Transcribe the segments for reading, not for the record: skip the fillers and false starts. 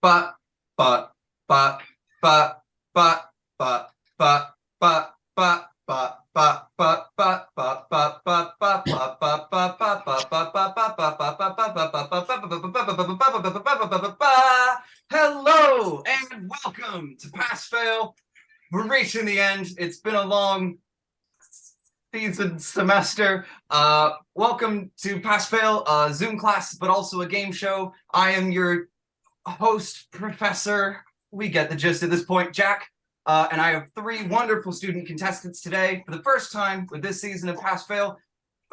But, but, but, but, but, but, but, but, but, but, but, but, but, but, but, but, but, hello and welcome to Pass Fail. We're reaching the end. It's been a long semester. Welcome to Pass Fail, Zoom class, but also a game show. I am your host, professor. We get the gist at this point, Jack. And I have three wonderful student contestants today. For the first time with this season of Pass Fail,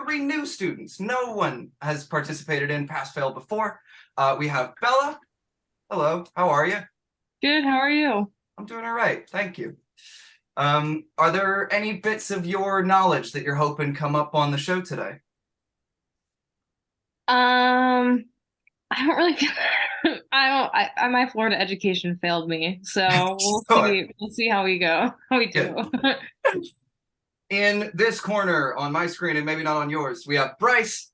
three new students. No one has participated in Pass Fail before. We have Bella. Hello, how are you? Good, how are you? I'm doing all right, thank you. Are there any bits of your knowledge that you're hoping come up on the show today? I don't really my Florida education failed me, so we'll Sure. see. We'll see how we go, how we do. Good. In this corner on my screen, and maybe not on yours, we have Brice.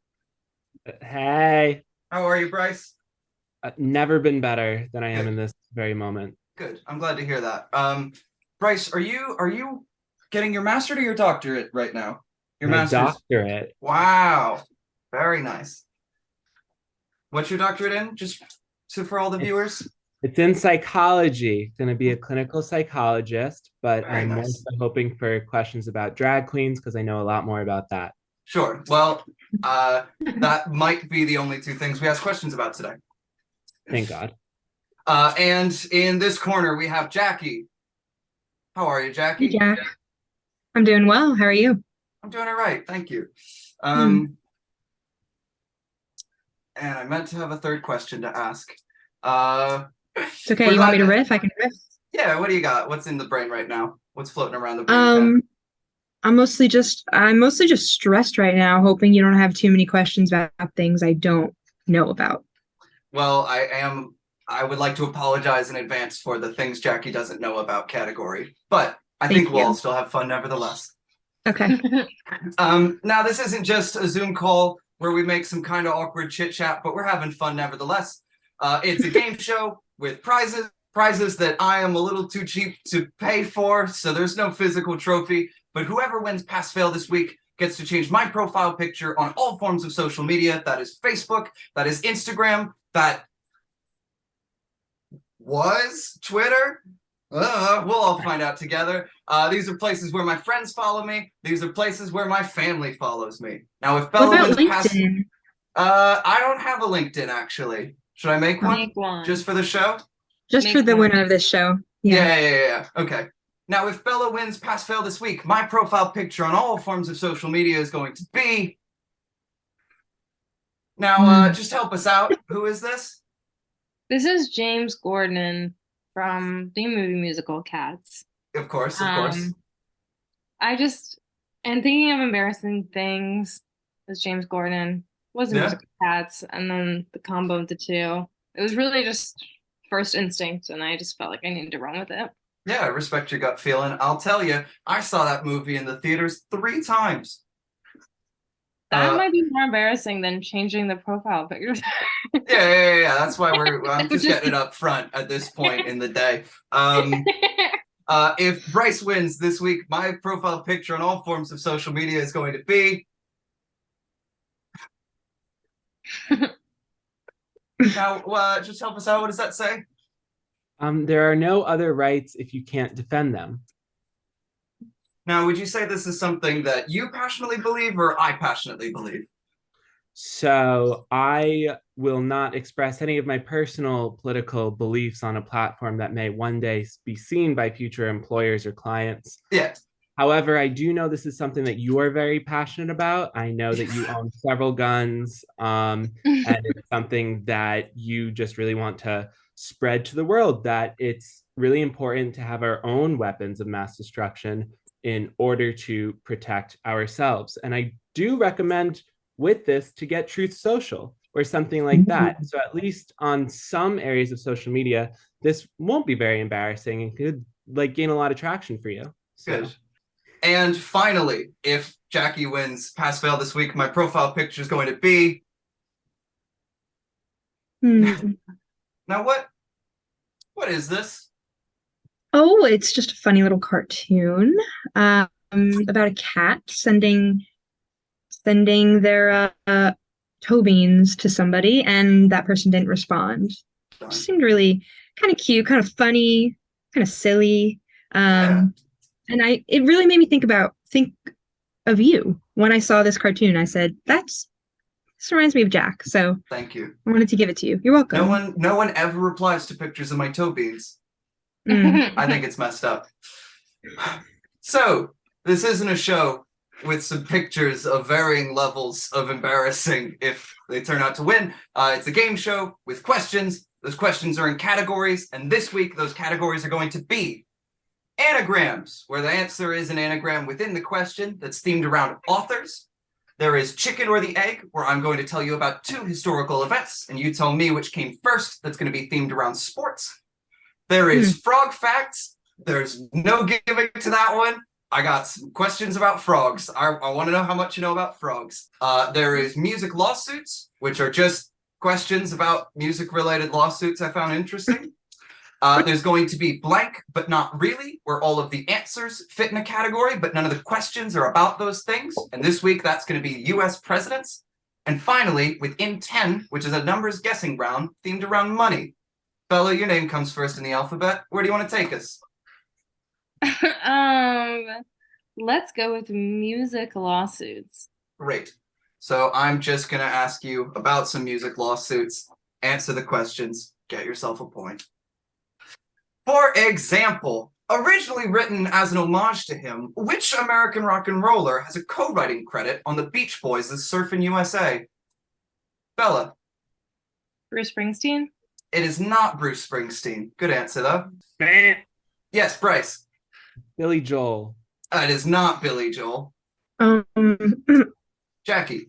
Hey, How are you, Brice? never been better than I am Good. in this very moment. Good. I'm glad to hear that. Brice, are you getting your master's or your doctorate right now? Your My master's. doctorate, Wow. Very nice. What's your doctorate in? Just so for all the it's, viewers. it's in psychology. Going to be a clinical psychologist, but Very I'm more nice. so hoping for questions about drag queens because I know a lot more about that. Sure. Well, that might be the only two things we ask questions about today. Thank God. And in this corner we have Jackie. How are you, Hey Jackie? Jack, I'm doing well. How are you? I'm doing all right, thank you. Hmm. And I meant to have a third question to ask. Uh, It's okay. we're You want me glad to to, riff? I can riff. yeah, what do you got? What's in the brain right now? What's floating around the brain pan? Um, I'm mostly just stressed right now, hoping you don't have too many questions about things I don't know about. Well, I would like to apologize in advance for the things Jackie doesn't know about category, but I think Thank we'll all you. still have fun nevertheless. Okay. Now this isn't just a Zoom call where we make some kind of awkward chit chat, but we're having fun nevertheless. It's a game show with prizes that I am a little too cheap to pay for, so there's no physical trophy. But whoever wins Pass Fail this week gets to change my profile picture on all forms of social media. That is Facebook, that is Instagram, that was Twitter. We'll all find out together. These are places where my friends follow me. These are places where my family follows me. Now, if What Bella about wins past, LinkedIn? I don't have a LinkedIn actually. Should I make Oh, one Make one. just for the show? just for Make the one. winner of this show. Yeah. Yeah. Okay. Now, if Bella wins pass fail this week, my profile picture on all forms of social media is going to be. Now, Hmm. just help us out. Who is this? This is James Gordon from the movie musical Cats. Of course, of course. Um, I just and thinking of embarrassing things as James Gordon was the Yeah. musical Cats, and then the combo of the two. It was really just first instinct, and I just felt like I needed to run with it. Yeah, I respect your gut feeling. I'll tell you, I saw that movie in the theaters 3 times. That Uh, might be more embarrassing than changing the profile pictures. yeah. That's why I'm That would just just getting it up front at this point in the day. If Brice wins this week, my profile picture on all forms of social media is going to be. Now, just help us out. What does that say? There are no other rights if you can't defend them. Now, would you say this is something that you passionately believe or I passionately believe? So I will not express any of my personal political beliefs on a platform that may one day be seen by future employers or clients. Yeah. However, I do know this is something that you are very passionate about. I know that you own several guns, and it's something that you just really want to spread to the world, that it's really important to have our own weapons of mass destruction in order to protect ourselves. And I do recommend with this to get Truth Social or something like that. So at least on some areas of social media, this won't be very embarrassing and could like gain a lot of traction for you. So. Good. And finally, if Jackie wins pass fail this week, my profile picture is going to be. Hmm. Now, what What is this? Oh, it's just a funny little cartoon about a cat sending their toe beans to somebody, and that person didn't respond. It Darn. seemed really kind of cute, kind of funny, kind of silly. Yeah. And it really made me think of you when I saw this cartoon. I said, this reminds me of Jack. So Thank you. I wanted to give it to you. You're welcome. No one ever replies to pictures of my toe beans. Mm. I think it's messed up. So, this isn't a show with some pictures of varying levels of embarrassing if they turn out to win. It's a game show with questions. Those questions are in categories, and this week those categories are going to be anagrams, where the answer is an anagram within the question that's themed around authors. There is chicken or the egg, where I'm going to tell you about 2 historical events, and you tell me which came first. That's going to be themed around sports. There is frog facts. There's no giving to that one. I got some questions about frogs. I want to know how much you know about frogs. There is music lawsuits, which are just questions about music-related lawsuits I found interesting. There's going to be blank, but not really, where all of the answers fit in a category, but none of the questions are about those things. And this week, that's going to be U.S. presidents. And finally, within 10, which is a numbers guessing round themed around money. Bella, your name comes first in the alphabet. Where do you want to take us? Let's go with music lawsuits. Great. So I'm just going to ask you about some music lawsuits. Answer the questions. Get yourself a point. For example, originally written as an homage to him, which American rock and roller has a co-writing credit on the Beach Boys' Surfin' USA? Bella. Bruce Springsteen? It is not Bruce Springsteen. Good answer, though. Yes, Brice. Billy Joel. It is not Billy Joel. Jackie.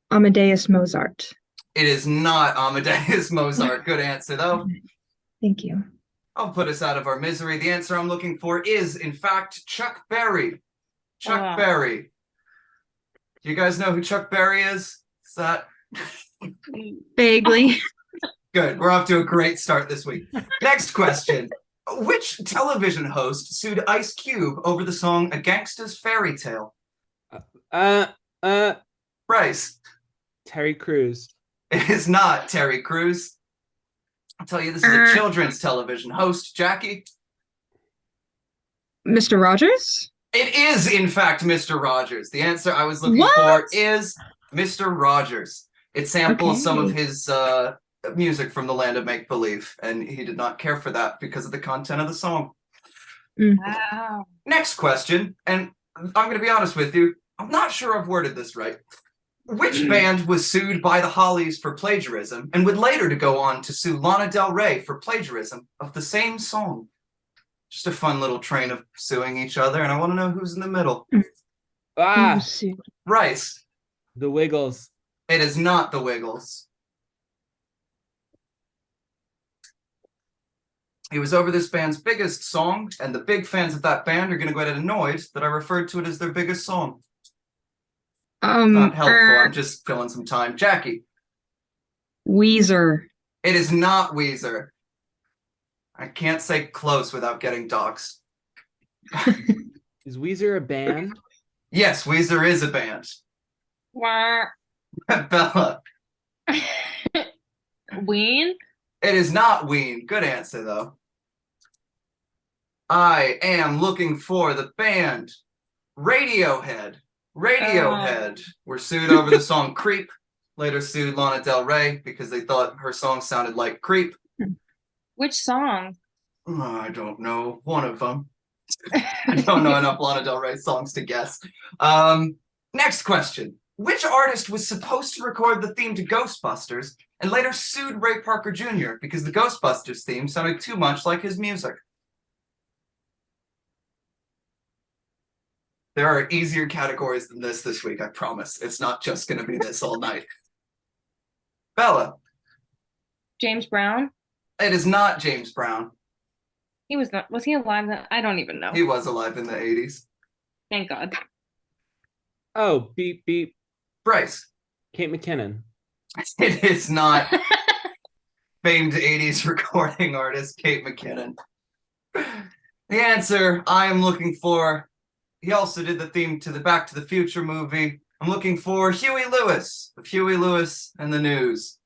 Amadeus Mozart. It is not Amadeus Mozart. Good answer, though. Thank you. I'll put us out of our misery. The answer I'm looking for is, in fact, Chuck Berry. Chuck Berry. Do you guys know who Chuck Berry is? Is that... Vaguely. Good. We're off to a great start this week. Next question. Which television host sued Ice Cube over the song A Gangsta's Fairy Tale? Brice. Terry Crews. It is not Terry Crews. I'll tell you, this is a children's television host. Jackie? Mr. Rogers? It is, in fact, Mr. Rogers. The answer I was looking for is Mr. Rogers. It samples some of his music from the land of make-believe, and he did not care for that because of the content of the song. Wow. Next question, and I'm going to be honest with you, I'm not sure I've worded this right. Which band was sued by the Hollies for plagiarism and would later to go on to sue Lana Del Rey for plagiarism of the same song? Just a fun little train of suing each other, and I want to know who's in the middle. Brice. The Wiggles. It is not the Wiggles. It was over this band's biggest song, and the big fans of that band are going to get annoyed that I referred to it as their biggest song. Not helpful. I'm just filling some time. Jackie. Weezer. It is not Weezer. I can't say close without getting doxxed. Is Weezer a band? Yes, Weezer is a band. Wah. Bella. Ween? It is not Ween. Good answer, though. I am looking for the band Radiohead. Radiohead were sued over the song Creep. Later sued Lana Del Rey because they thought her song sounded like Creep. Which song? I don't know. One of them. I don't know enough Lana Del Rey songs to guess. Next question. Which artist was supposed to record the theme to Ghostbusters and later sued Ray Parker Jr. because the Ghostbusters theme sounded too much like his music? There are easier categories than this week, I promise. It's not just going to be this all night. Bella. James Brown? It is not James Brown. He was not. Was he alive then? I don't even know. He was alive in the 80s. Thank God. Oh, beep, beep. Brice. Kate McKinnon. It is not. famed 80s recording artist Kate McKinnon. The answer I am looking for, he also did the theme to the Back to the Future movie. I'm looking for Huey Lewis, of Huey Lewis and the News.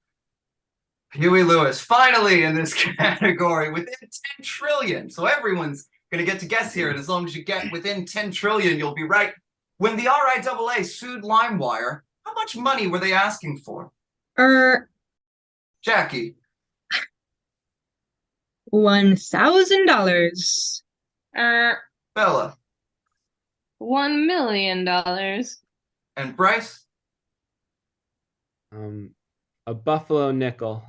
Huey Lewis, finally in this category, within 10 trillion. So everyone's going to get to guess here, and as long as you get within 10 trillion, you'll be right. When the RIAA sued LimeWire, how much money were they asking for? Jackie. $1,000. Bella. $1 million. And Brice? A buffalo nickel.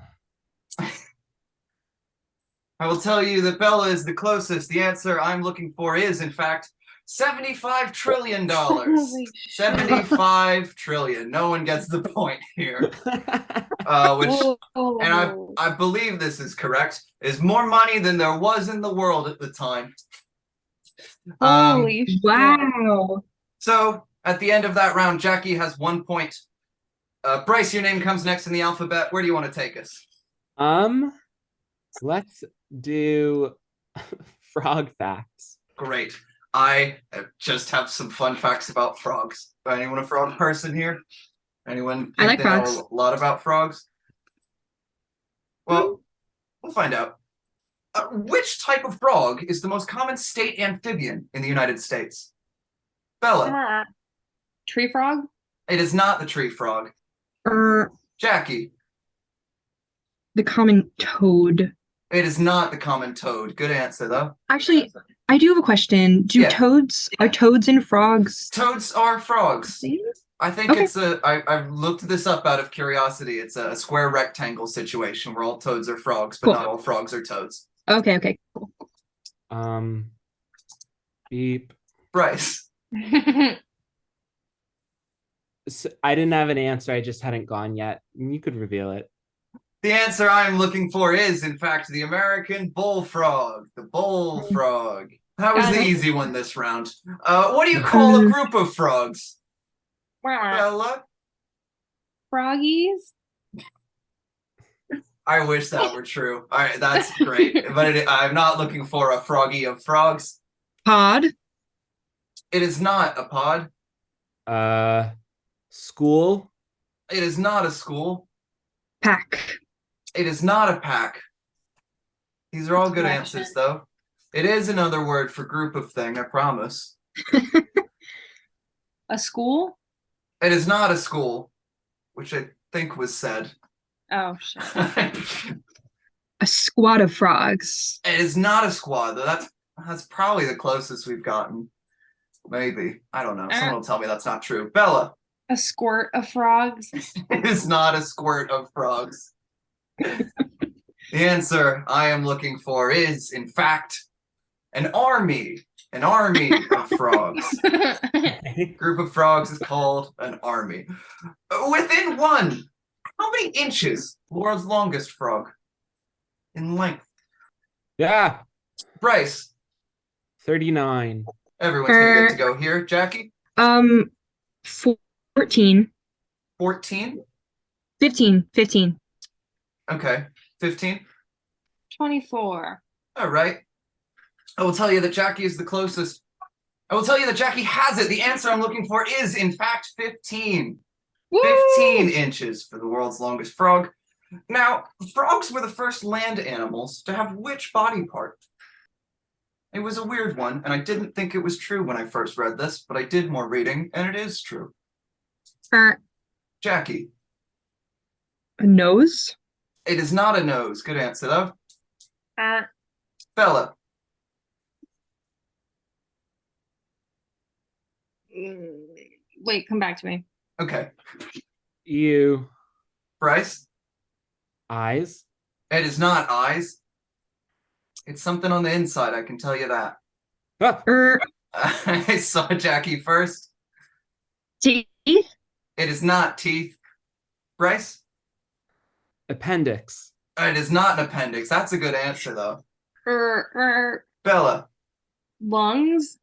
I will tell you that Bella is the closest. The answer I'm looking for is, in fact, $75 trillion. Holy shit. 75 trillion. No one gets the point here. And I believe this is correct, is more money than there was in the world at the time. Holy shit. Wow. So at the end of that round, Jackie has 1 point. Brice, your name comes next in the alphabet. Where do you want to take us? Let's do frog facts. Great. I just have some fun facts about frogs. Anyone a frog person here? Anyone I like think they know frogs. a lot about frogs? Well, we'll find out. Which type of frog is the most common state amphibian in the United States? Bella. Tree frog? It is not the tree frog. Jackie. The common toad. It is not the common toad. Good answer, though. Actually, I do have a question. Yeah. Are toads and frogs? Toads are frogs. I think Okay. it's I've looked this up out of curiosity. It's a square rectangle situation where all toads are frogs, but Cool. not all frogs are toads. Okay. Beep. Brice. So I didn't have an answer. I just hadn't gone yet. You could reveal it. The answer I'm looking for is, in fact, the American bullfrog. The bullfrog. That was the easy one this round. What do you call a group of frogs? Bella? Froggies? I wish that were true. All right, that's great. But I'm not looking for a froggy of frogs. Pod. It is not a pod. School. It is not a school. Pack. It is not a pack. These are all good answers, though. It is another word for group of thing, I promise. A school? It is not a school, which I think was said. Oh, shit. A squad of frogs. It is not a squad, though. That's probably the closest we've gotten. Maybe. I don't know. Someone will tell me that's not true. Bella. A squirt of frogs? It is not a squirt of frogs. The answer I am looking for is, in fact, an army. An army of frogs. Group of frogs is called an army. Within one. How many inches? World's longest frog. In length. Yeah. Brice. 39. Everyone's gonna get to go here. Jackie. 14. 14. 15. Okay. 15. 24. All right. I will tell you that Jackie is the closest. I will tell you that Jackie has it. The answer I'm looking for is, in fact, 15. Woo! 15 inches for the world's longest frog. Now, frogs were the first land animals to have which body part? It was a weird one, and I didn't think it was true when I first read this, but I did more reading, and it is true. Jackie. A nose. It is not a nose. Good answer, though. Uh, Bella. Wait, come back to me. Okay. You. Brice. Eyes. It is not eyes. It's something on the inside, I can tell you that. Ah, I saw Jackie first. Teeth. It is not teeth. Brice? appendix. It is not an appendix. That's a good answer, though. Bella? Lungs?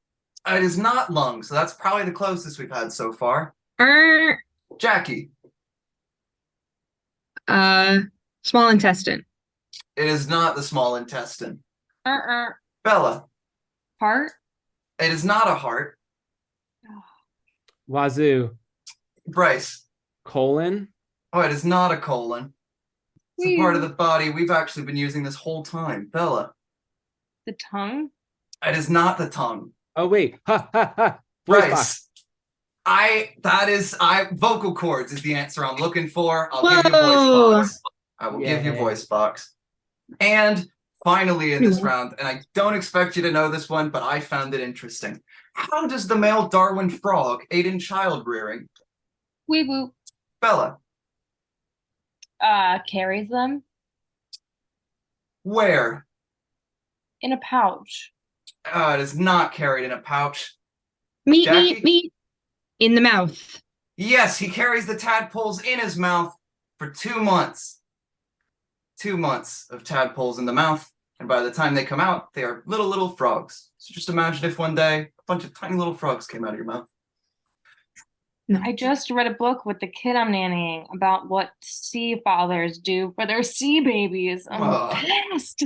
It is not lungs, so that's probably the closest we've had so far. Jackie? Small intestine. It is not the small intestine. Uh-uh. Bella, Heart? it is not a heart. Wazoo. Brice, Colon. oh, it is not a colon. It's a part of the body we've actually been using this whole time. Bella, The tongue? it is not the tongue. Oh wait. Ha ha ha. Voice box. Brice, vocal cords is the answer I'm looking for. I'll give you voice Whoa. box. I will give you voice box. And finally in this round, and I don't expect you to know this one, but I found it interesting. How does the male Darwin frog aid in child rearing? Wee woo. Bella, Carries them where? in a pouch. It is not carried in a pouch. Meat, Jackie? meat, meat. In the mouth. Yes, he carries the tadpoles in his mouth for 2 months. 2 months of tadpoles in the mouth, and by the time they come out, they are little frogs. So just imagine if one day a bunch of tiny little frogs came out of your mouth. No. I just read a book with the kid I'm nannying about what sea fathers do for their sea babies. I'm pissed.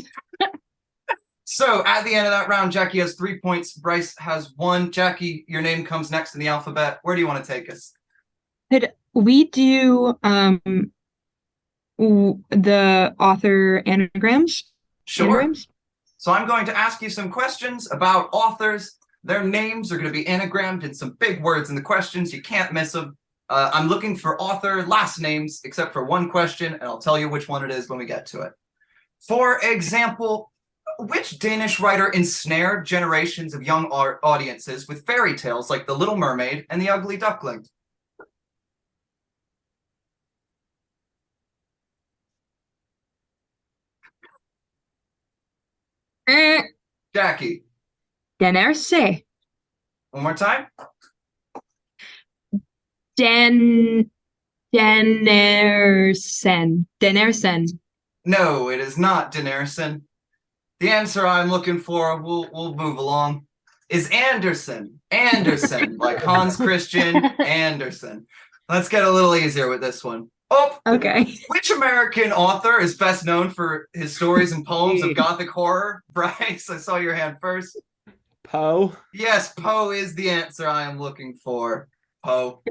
So at the end of that round, Jackie has 3 points. Brice has 1. Jackie, your name comes next in the alphabet. Where do you want to take us? Could we do the author anagrams? Sure. Anagrams? So I'm going to ask you some questions about authors. Their names are going to be anagrammed in some big words in the questions. You can't miss them. I'm looking for author last names, except for one question, and I'll tell you which one it is when we get to it. For example, which Danish writer ensnared generations of young audiences with fairy tales like The Little Mermaid and The Ugly Duckling? Jackie, Denerse. one more time. Denersen. No, it is not Daenerys. The answer I'm looking for, we'll move along, is Anderson. Anderson, like Hans Christian Andersen. Let's get a little easier with this one. Oh, Okay. which American author is best known for his stories and poems of Gothic horror? Brice, I saw your hand first. Poe. Yes, Poe is the answer I am looking for. Poe.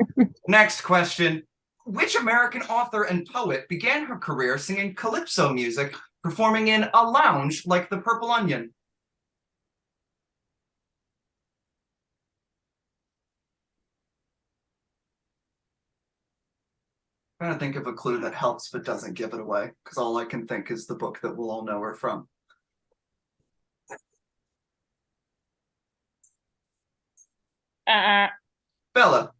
Next question. Which American author and poet began her career singing calypso music, performing in a lounge like the Purple Onion? I'm trying to think of a clue that helps but doesn't give it away, because all I can think is the book that we'll all know her from. Bella.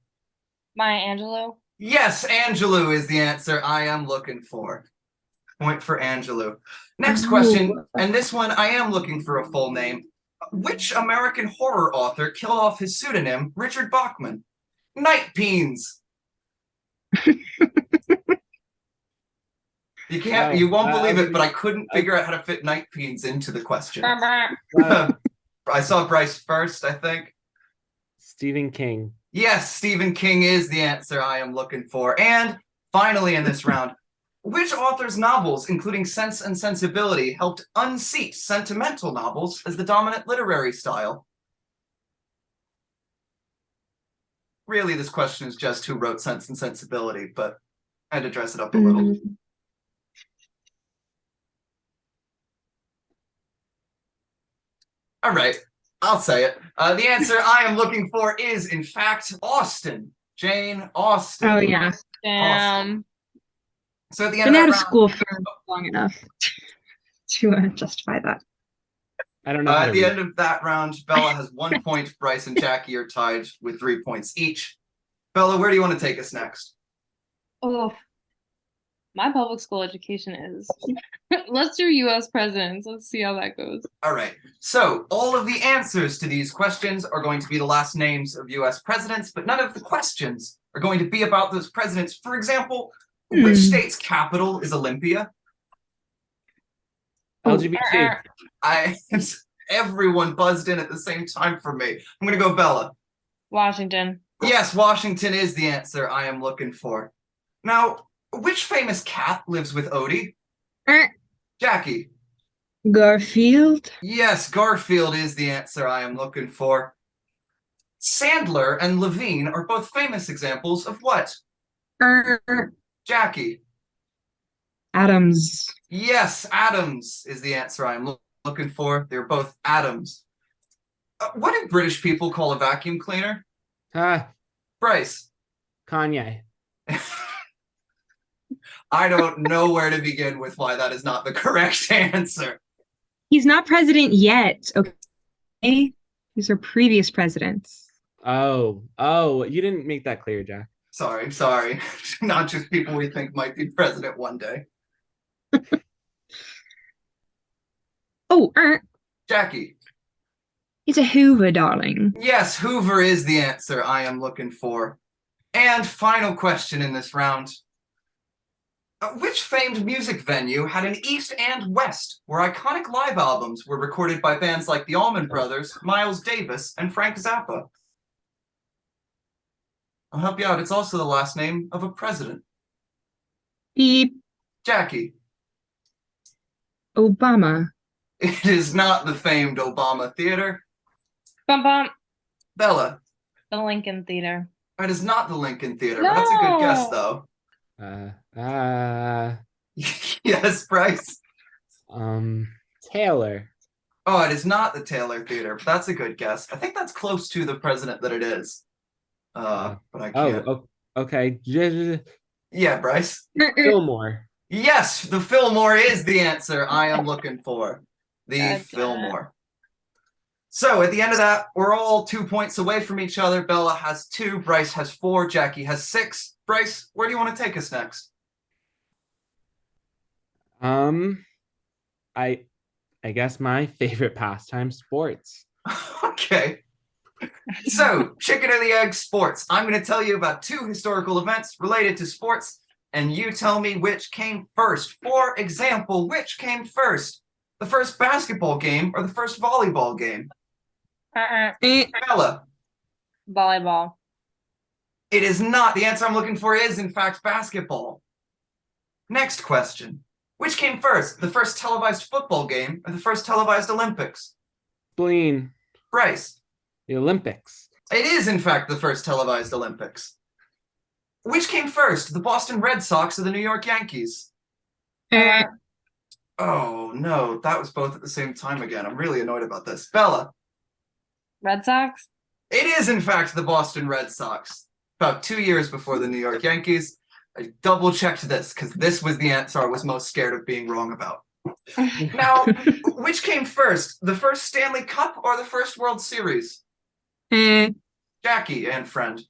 Maya Angelou. Yes, Angelou is the answer I am looking for. Point for Angelou. Next question, and this one I am looking for a full name. Which American horror author killed off his pseudonym, Richard Bachman? Night Beans. You won't believe it, but I couldn't figure out how to fit night beans into the question. I saw Brice first, I think. Stephen King. Yes, Stephen King is the answer I am looking for. And finally in this round, which author's novels, including Sense and Sensibility, helped unseat sentimental novels as the dominant literary style? Really, this question is just who wrote Sense and Sensibility, but I had to dress it up a little. All right, I'll say it. The answer I am looking for is, in fact, Austen. Jane Austen. Oh, yeah. Damn. So at the end Been of out that of round, school for long enough to justify that. I don't know. at the end of that round, Bella has 1 point. Brice and Jackie are tied with 3 points each. Bella, where do you want to take us next? Oh, my public school education is. Let's do U.S. presidents. Let's see how that goes. All right. So all of the answers to these questions are going to be the last names of U.S. presidents, but none of the questions are going to be about those presidents. For example, which state's capital is Olympia? LGBT. Everyone buzzed in at the same time for me. I'm going to go Bella. Washington. Yes, Washington is the answer I am looking for. Now, which famous cat lives with Odie? Jackie. Garfield. Yes, Garfield is the answer I am looking for. Sandler and Levine are both famous examples of what? Er, Jackie. Adams. Yes, atoms is the answer I'm looking for. They're both atoms. What do British people call a vacuum cleaner? Ah, Brice. Kanye. I don't know where to begin with why that is not the correct answer. He's not president yet. Okay. These are previous presidents. Oh, you didn't make that clear, Jack. Sorry. Not just people we think might be president one day. Oh, Jackie. it's a Hoover, darling. Yes, Hoover is the answer I am looking for. And final question in this round. Which famed music venue had an East and West, where iconic live albums were recorded by bands like the Allman Brothers, Miles Davis, and Frank Zappa? I'll help you out. It's also the last name of a president. Beep. Jackie. Obama. It is not the famed Obama Theater. Bum bum. Bella. The Lincoln Theater. It is not the Lincoln Theater, but that's a good guess, though. Yes, Brice. Taylor. Oh, it is not the Taylor Theater, but that's a good guess. I think that's close to the president that it is. But I can't. Okay. Yeah, Brice. Fillmore. Yes, the Fillmore is the answer I am looking for. The Gotcha. Fillmore. So at the end of that, we're all 2 points away from each other. Bella has 2, Brice has 4, Jackie has 6. Brice, where do you want to take us next? I guess my favorite pastime, sports. Okay. So, chicken or the egg sports. I'm going to tell you about 2 historical events related to sports, and you tell me which came first. For example, which came first? The first basketball game or the first volleyball game? Bella. Volleyball. It is not. The answer I'm looking for is, in fact, basketball. Next question. Which came first? The first televised football game or the first televised Olympics? Spleen. Brice. The Olympics. It is, in fact, the first televised Olympics. Which came first? The Boston Red Sox or the New York Yankees? Oh, no. That was both at the same time again. I'm really annoyed about this. Bella. Red Sox. It is, in fact, the Boston Red Sox. About 2 years before the New York Yankees. I double-checked this, because this was the answer I was most scared of being wrong about. Now, which came first? The first Stanley Cup or the first World Series? Jackie and friend.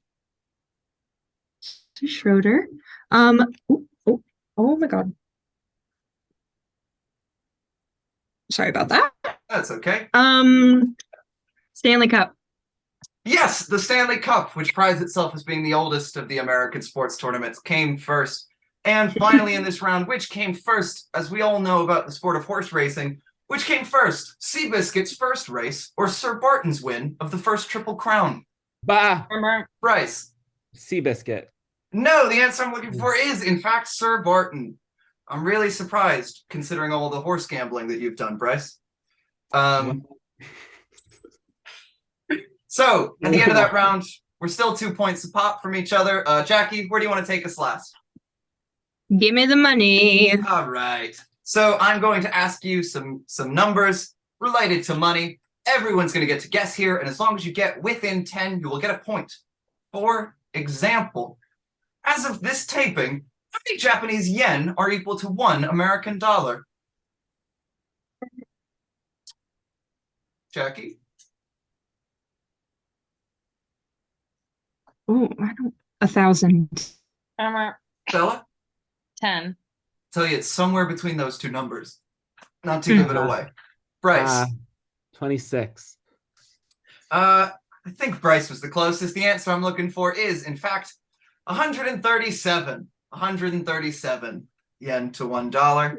Schroeder. Oh my God. Sorry about that. That's okay. Stanley Cup. Yes, the Stanley Cup, which prides itself as being the oldest of the American sports tournaments, came first. And finally in this round, which came first? As we all know about the sport of horse racing, which came first? Seabiscuit's first race or Sir Barton's win of the first Triple Crown? Bah. Brice. Seabiscuit. No, the answer I'm looking for is, in fact, Sir Barton. I'm really surprised, considering all the horse gambling that you've done, Brice. So, at the end of that round, we're still 2 points a pop from each other. Jackie, where do you want to take us last? Give me the money. All right. So, I'm going to ask you some numbers related to money. Everyone's going to get to guess here, and as long as you get within 10, you will get a point. For example, as of this taping, how many Japanese yen are equal to 1 American dollar? Jackie? Oh, 1,000. Bella? 10. Tell you, it's somewhere between those 2 numbers. Not to give it away. Brice? 26. I think Brice was the closest. The answer I'm looking for is, in fact, 137. 137 yen to $1.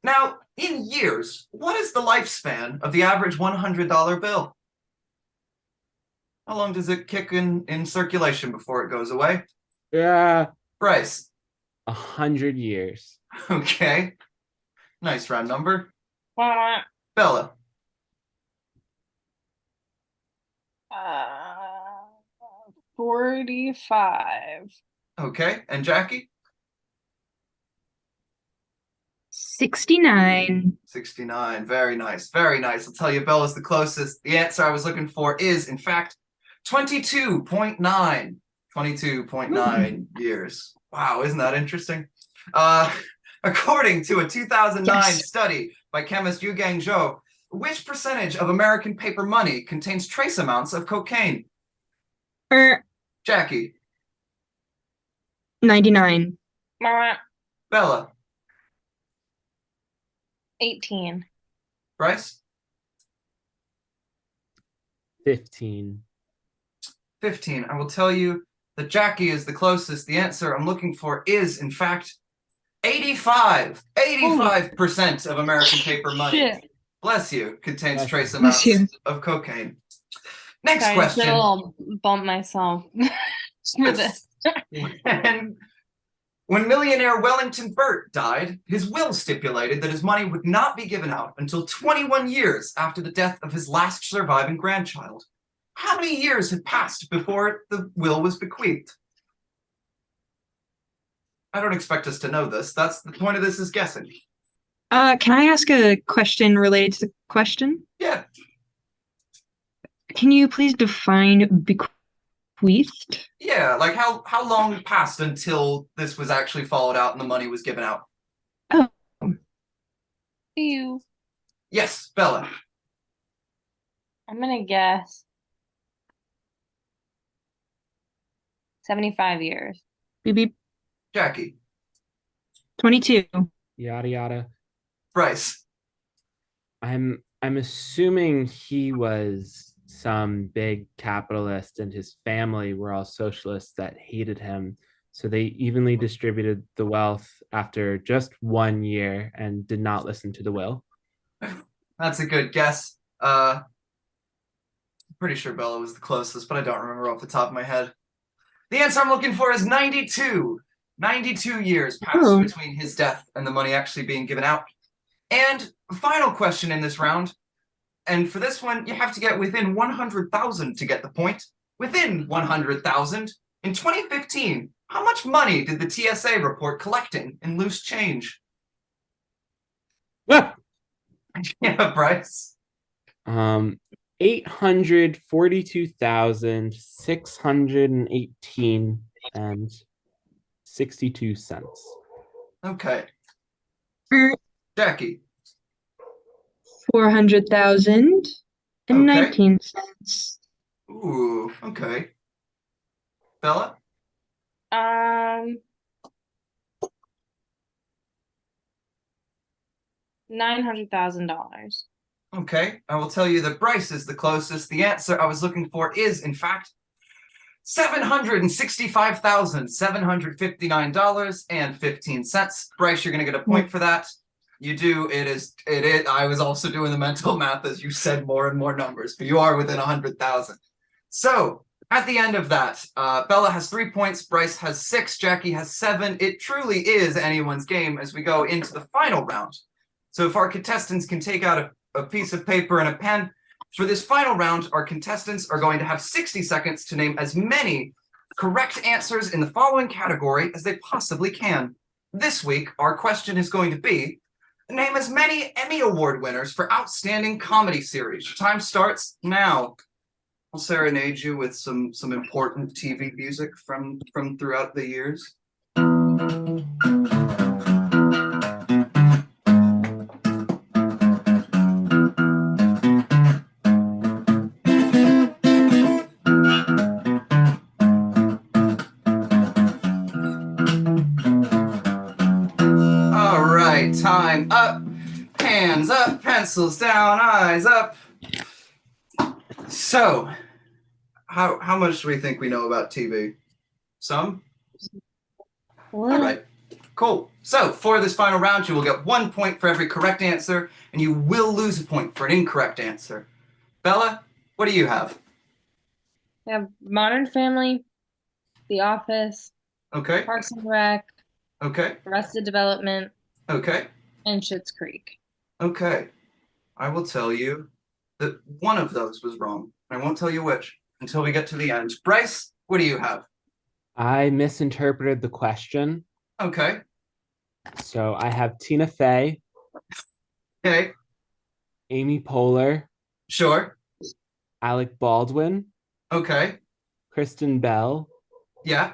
Now, in years, what is the lifespan of the average $100 bill? How long does it kick in circulation before it goes away? Yeah. Brice? 100 years. Okay. Nice round number. Uh, Bella. 45. Okay. And Jackie? 69. 69. Very nice. Very nice. I'll tell you, Bella's the closest. The answer I was looking for is, in fact, 22.9. 22.9 years. Wow, isn't that interesting? According to a 2009 Yes. study by chemist Yu Gang Zhou, which percentage of American paper money contains trace amounts of cocaine? Jackie. 99. Bella. 18. Brice. 15. 15. I will tell you that Jackie is the closest. The answer I'm looking for is, in fact, 85. 85% of American paper money, Shit. bless you, contains Bless trace you. amounts Bless you. of cocaine. Next Sorry, I should question. all bump myself for this. When millionaire Wellington Burt died, his will stipulated that his money would not be given out until 21 years after the death of his last surviving grandchild. How many years had passed before the will was bequeathed? I don't expect us to know this. That's the point of this, is guessing. Can I ask a question related to the question? Yeah. Can you please define bequeathed? Yeah, like how long passed until this was actually followed out and the money was given out? You. Yes, Bella. I'm gonna guess 75 years. Beep beep. Jackie. 22. Yada yada. Brice. I'm assuming he was some big capitalist and his family were all socialists that hated him. So they evenly distributed the wealth after just 1 year and did not listen to the will. That's a good guess. Pretty sure Bella was the closest, but I don't remember off the top of my head. The answer I'm looking for is 92. 92 years passed between his death and the money actually being given out. And final question in this round. And for this one, you have to get within 100,000 to get the point. Within 100,000. In 2015, how much money did the TSA report collecting in loose change? Ah! Yeah, Brice. 842,618 and 62 cents. Okay. Jackie. 400,000 and 19 cents. Ooh, okay. Bella? $900,000. Okay, I will tell you that Brice is the closest. The answer I was looking for is, in fact, $765,759.15. Brice, you're gonna get a point for that. You do. It is. I was also doing the mental math as you said more and more numbers, but you are within 100,000. So at the end of that, Bella has 3 points, Brice has 6, Jackie has 7. It truly is anyone's game as we go into the final round. So if our contestants can take out a piece of paper and a pen, for this final round, our contestants are going to have 60 seconds to name as many correct answers in the following category as they possibly can. This week, our question is going to be, name as many Emmy Award winners for Outstanding Comedy Series. Your time starts now. I'll serenade you with some important TV music from throughout the years. All right, time up. Hands up, pencils down, eyes up. So, how much do we think we know about TV? Some? What? All right, cool. So, for this final round, you will get 1 point for every correct answer, and you will lose a point for an incorrect answer. Bella, what do you have? We have Modern Family, The Office, Okay, Parks and Rec, okay, Arrested Development, okay. and Schitt's Creek. Okay. I will tell you that one of those was wrong. I won't tell you which until we get to the end. Brice, what do you have? I misinterpreted the question. Okay. So I have Tina Fey, Okay. Amy Poehler, Sure. Alec Baldwin, Okay. Kristen Bell, Yeah.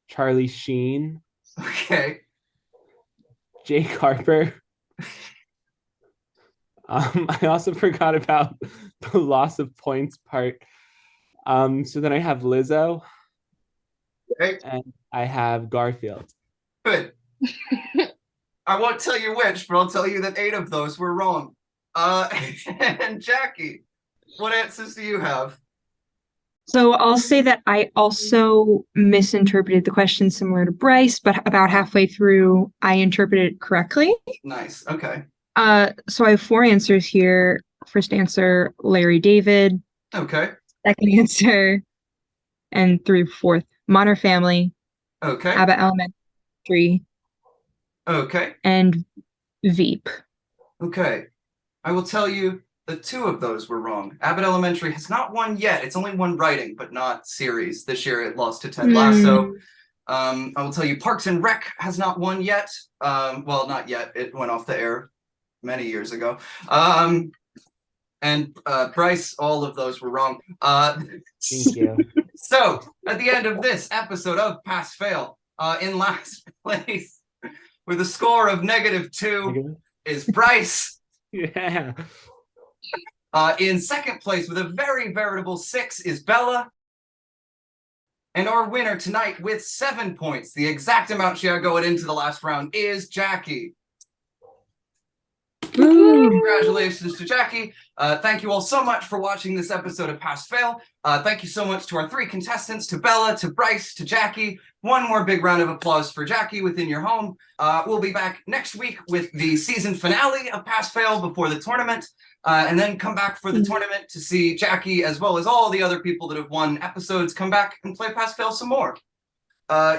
Charlie Sheen, Okay. Jake Harper. I also forgot about the loss of points part. So then I have Lizzo Okay. and I have Garfield. Good. I won't tell you which, but I'll tell you that 8 of those were wrong. And Jackie, what answers do you have? So I'll say that I also misinterpreted the question similar to Brice, but about halfway through, I interpreted it correctly. Nice. Okay. So I have 4 answers here. First answer, Larry David. Okay. Second answer, and fourth, Modern Family, Okay. Abbott Elementary, Okay. and Veep. Okay. I will tell you that 2 of those were wrong. Abbott Elementary has not won yet. It's only won writing, but not series. This year it lost to Ted Lasso. I will tell you Parks and Rec has not won yet. Well, not yet. It went off the air many years ago. And Brice, all of those were wrong. Thank you. So at the end of this episode of Pass Fail, in last place with a score of -2 is Brice. Yeah. In second place with a very veritable 6 is Bella. And our winner tonight with 7 points, the exact amount she had going into the last round, is Jackie. Congratulations to Jackie. Thank you all so much for watching this episode of Pass Fail. Thank you so much to our 3 contestants, to Bella, to Brice, to Jackie. One more big round of applause for Jackie within your home. We'll be back next week with the season finale of Pass Fail before the tournament, and then come back for the tournament to see Jackie, as well as all the other people that have won episodes, come back and play Pass Fail some more.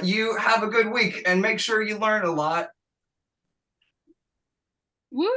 You have a good week, and make sure you learn a lot. Woo!